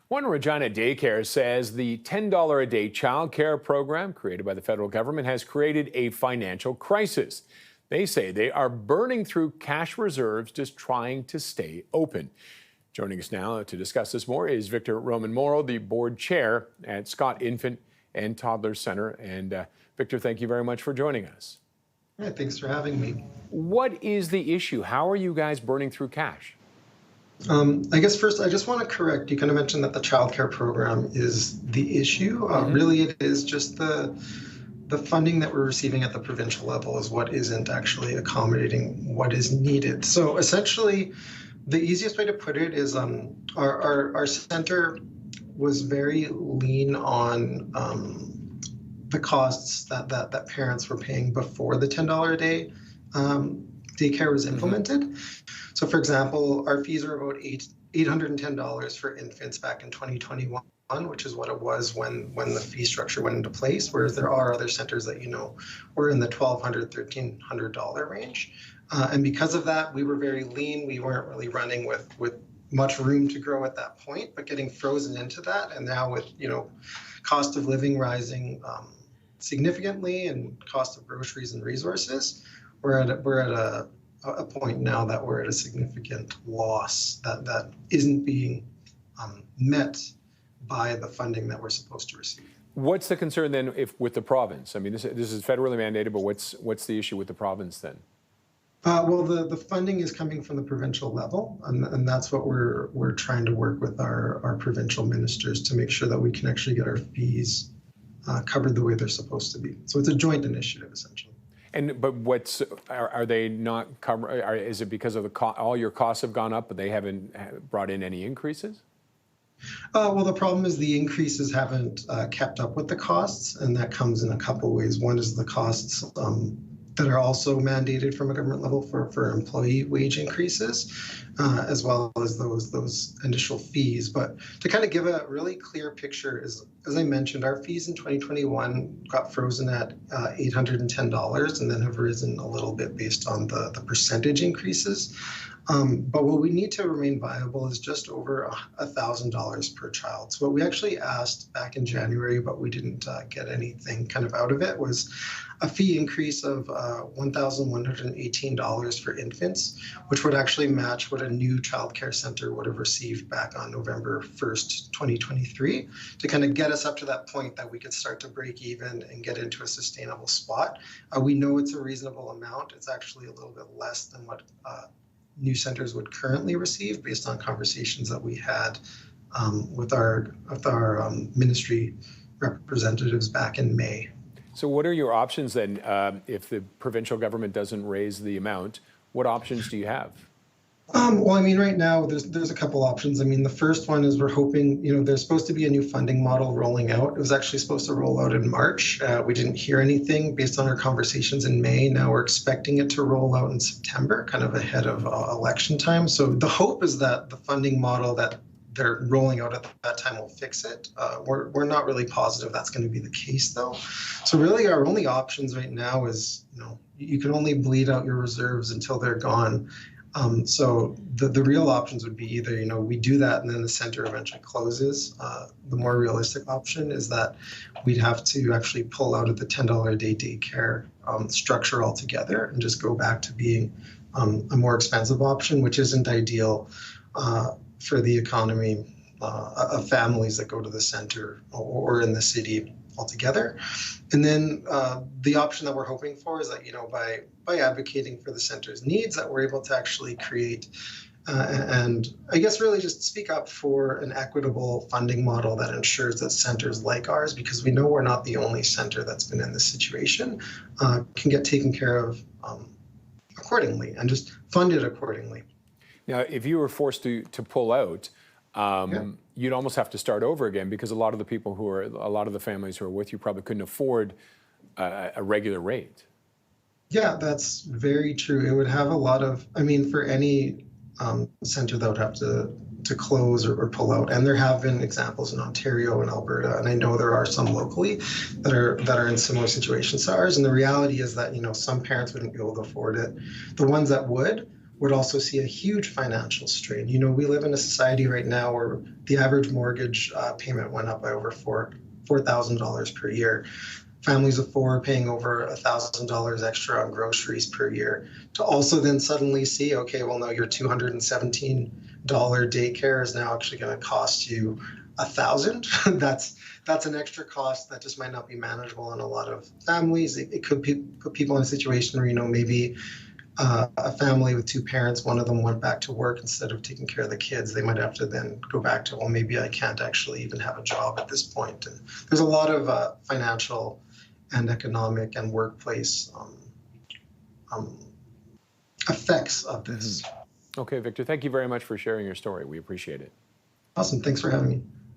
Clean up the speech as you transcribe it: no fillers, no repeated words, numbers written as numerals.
One Regina daycare says the $10 a day childcare program created by the federal government has created a financial crisis. They say they are burning through cash reserves just trying to stay open. Joining us now to discuss this more is Victor Roman Marrow, the board chair at Scott Infant and Toddler Center. And Victor, thank you very much for joining us. Yeah, thanks for having me. What is the issue? How are you guys burning through cash? I guess first, I just want to correct, you kind of mentioned that the childcare program is the issue. Really, it is just the funding that we're receiving at the provincial level is what isn't actually accommodating what is needed. So essentially, the easiest way to put it is our center was very lean on the costs that parents were paying before the $10 a day daycare was implemented. So for example, our fees are about $810 for infants back in 2021, which is what it was when the fee structure went into place, whereas there are other centers that, were in the $1,200, $1,300 range. And because of that, we were very lean. We weren't really running with much room to grow at that point, but getting frozen into that. And now with, cost of living rising significantly and cost of groceries and resources, we're at a point now that we're at a significant loss that isn't being met by the funding that we're supposed to receive. What's the concern then with the province? I mean, this is federally mandated, but what's the issue with the province then? Well, the funding is coming from the provincial level, and that's what we're trying to work with our provincial ministers to make sure that we can actually get our fees covered the way they're supposed to be. So it's a joint initiative, essentially. But are they not covering? Is it because of all your costs have gone up, but they haven't brought in any increases? Well, the problem is the increases haven't kept up with the costs, and that comes in a couple ways. One is the costs that are also mandated from a government level for employee wage increases, as well as those initial fees. But to kind of give a really clear picture, is, as I mentioned, our fees in 2021 got frozen at $810 and then have risen a little bit based on the percentage increases. But what we need to remain viable is just over $1,000 per child. So what we actually asked back in January, but we didn't get anything kind of out of it, was a fee increase of $1,118 for infants, which would actually match what a new childcare center would have received back on November 1st, 2023, to kind of get us up to that point that we could start to break even and get into a sustainable spot. We know it's a reasonable amount. It's actually a little bit less than what new centers would currently receive based on conversations that we had with our ministry representatives back in May. So what are your options then if the provincial government doesn't raise the amount? What options do you have? Well, I mean, right now there's a couple options. I mean, the first one is we're hoping, there's supposed to be a new funding model rolling out. It was actually supposed to roll out in March. We didn't hear anything based on our conversations in May. Now we're expecting it to roll out in September, kind of ahead of election time. So the hope is that the funding model that they're rolling out at that time will fix it. We're not really positive that's going to be the case, though. So really our only options right now is, you can only bleed out your reserves until they're gone. So the real options would be either, we do that and then the center eventually closes. The more realistic option is that we'd have to actually pull out of the $10 a day daycare structure altogether and just go back to being a more expensive option, which isn't ideal for the economy of families that go to the center or in the city altogether. And then the option that we're hoping for is that, by advocating for the center's needs, that we're able to actually create and I guess really just speak up for an equitable funding model that ensures that centers like ours, because we know we're not the only center that's been in this situation, can get taken care of accordingly and just funded accordingly. Now, if you were forced to pull out, you'd almost have to start over again, because a lot of the families who are with you probably couldn't afford a regular rate. Yeah, that's very true. It would have a lot of, for any center that would have to close or pull out, and there have been examples in Ontario and Alberta, and I know there are some locally that are in similar situations to ours. And the reality is that some parents wouldn't be able to afford it. The ones that would would also see a huge financial strain. You know, we live in a society right now where the average mortgage payment went up by over $4,000 per year. Families of four paying over $1,000 extra on groceries per year. To also then suddenly see, okay, well, no, your $217 daycare is now actually going to cost you $1,000. That's an extra cost that just might not be manageable on a lot of families. It could put people in a situation where, you know, maybe a family with two parents, one of them went back to work instead of taking care of the kids. They might have to then go back to, well, maybe I can't actually even have a job at this point. And there's a lot of financial and economic and workplace effects of this. Okay, Victor, thank you very much for sharing your story. We appreciate it. Awesome. Thanks for having me.